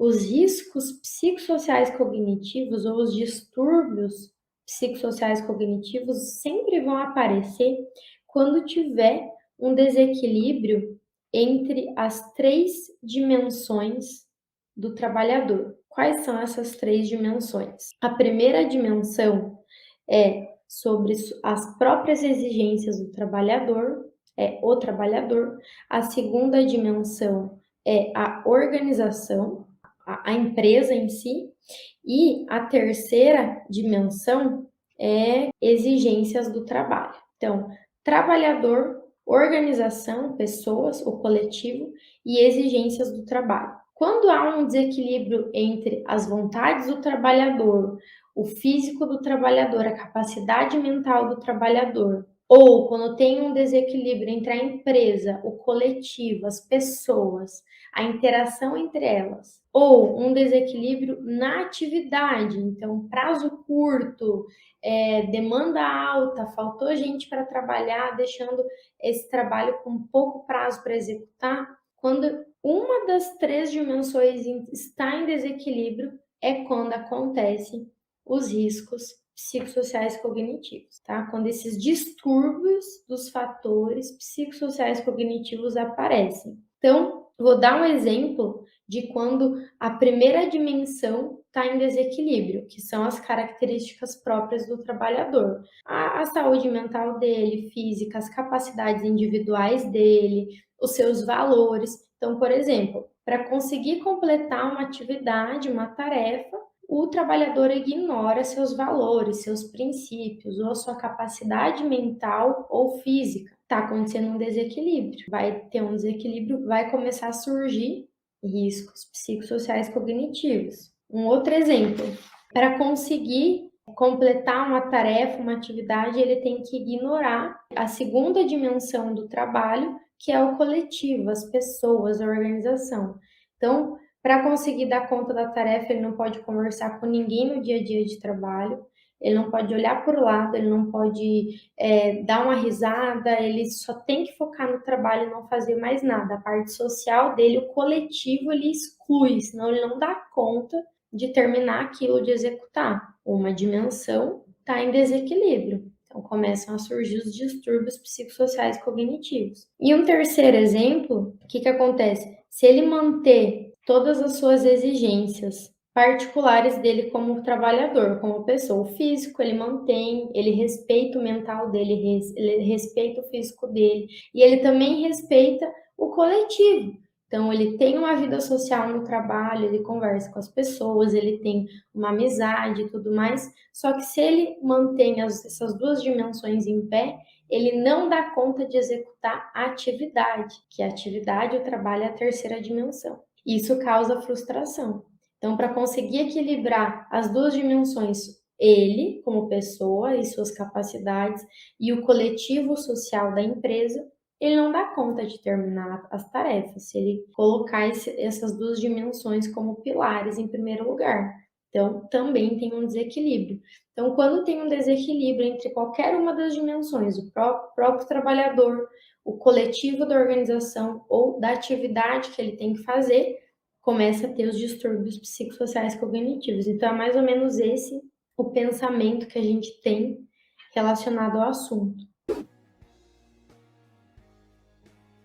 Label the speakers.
Speaker 1: os riscos psicossociais cognitivos ou os distúrbios psicossociais cognitivos sempre vão aparecer quando tiver um desequilíbrio entre as 3 dimensões do trabalhador. Quais são essas 3 dimensões? A primeira dimensão é sobre as próprias exigências do trabalhador, é o trabalhador. A segunda dimensão é a organização, a empresa em si. E a terceira dimensão é exigências do trabalho. Então, trabalhador, organização, pessoas, o coletivo e exigências do trabalho. Quando há um desequilíbrio entre as vontades do trabalhador, o físico do trabalhador, a capacidade mental do trabalhador, ou quando tem um desequilíbrio entre a empresa, o coletivo, as pessoas, a interação entre elas, ou um desequilíbrio na atividade, então prazo curto, demanda alta, faltou gente para trabalhar, deixando esse trabalho com pouco prazo para executar. Quando uma das 3 dimensões está em desequilíbrio, é quando acontecem os riscos psicossociais cognitivos, tá? Quando esses distúrbios dos fatores psicossociais cognitivos aparecem. Então, vou dar um exemplo de quando a primeira dimensão está em desequilíbrio, que são as características próprias do trabalhador. A saúde mental dele, física, as capacidades individuais dele, os seus valores. Então, por exemplo, para conseguir completar uma atividade, uma tarefa, o trabalhador ignora seus valores, seus princípios, ou a sua capacidade mental ou física. Está acontecendo um desequilíbrio. Vai ter um desequilíbrio, vai começar a surgir riscos psicossociais cognitivos. Um outro exemplo, para conseguir completar uma tarefa, uma atividade, ele tem que ignorar a segunda dimensão do trabalho, que é o coletivo, as pessoas, a organização. Então, para conseguir dar conta da tarefa, ele não pode conversar com ninguém no dia a dia de trabalho, ele não pode olhar para o lado, ele não pode dar uma risada, ele só tem que focar no trabalho e não fazer mais nada. A parte social dele, o coletivo, ele exclui, senão ele não dá conta de terminar aquilo, de executar. Uma dimensão está em desequilíbrio. Então, começam a surgir os distúrbios psicossociais cognitivos. E um terceiro exemplo, o que acontece? Se ele manter todas as suas exigências particulares dele como trabalhador, como pessoa, o físico ele mantém, ele respeita o mental dele, ele respeita o físico dele, e ele também respeita o coletivo. Então, ele tem uma vida social no trabalho, ele conversa com as pessoas, ele tem uma amizade e tudo mais. Só que se ele mantém essas 2 dimensões em pé, ele não dá conta de executar a atividade, que a atividade, o trabalho é a terceira dimensão. Isso causa frustração. Então, para conseguir equilibrar as 2 dimensões, ele, como pessoa e suas capacidades, e o coletivo social da empresa, ele não dá conta de terminar as tarefas, se ele colocar essas 2 dimensões como pilares em primeiro lugar. Então, também tem um desequilíbrio. Então, quando tem um desequilíbrio entre qualquer uma das dimensões, o próprio trabalhador, o coletivo da organização ou da atividade que ele tem que fazer, começa a ter os distúrbios psicossociais cognitivos. Então, é mais ou menos esse o pensamento que a gente tem relacionado ao assunto.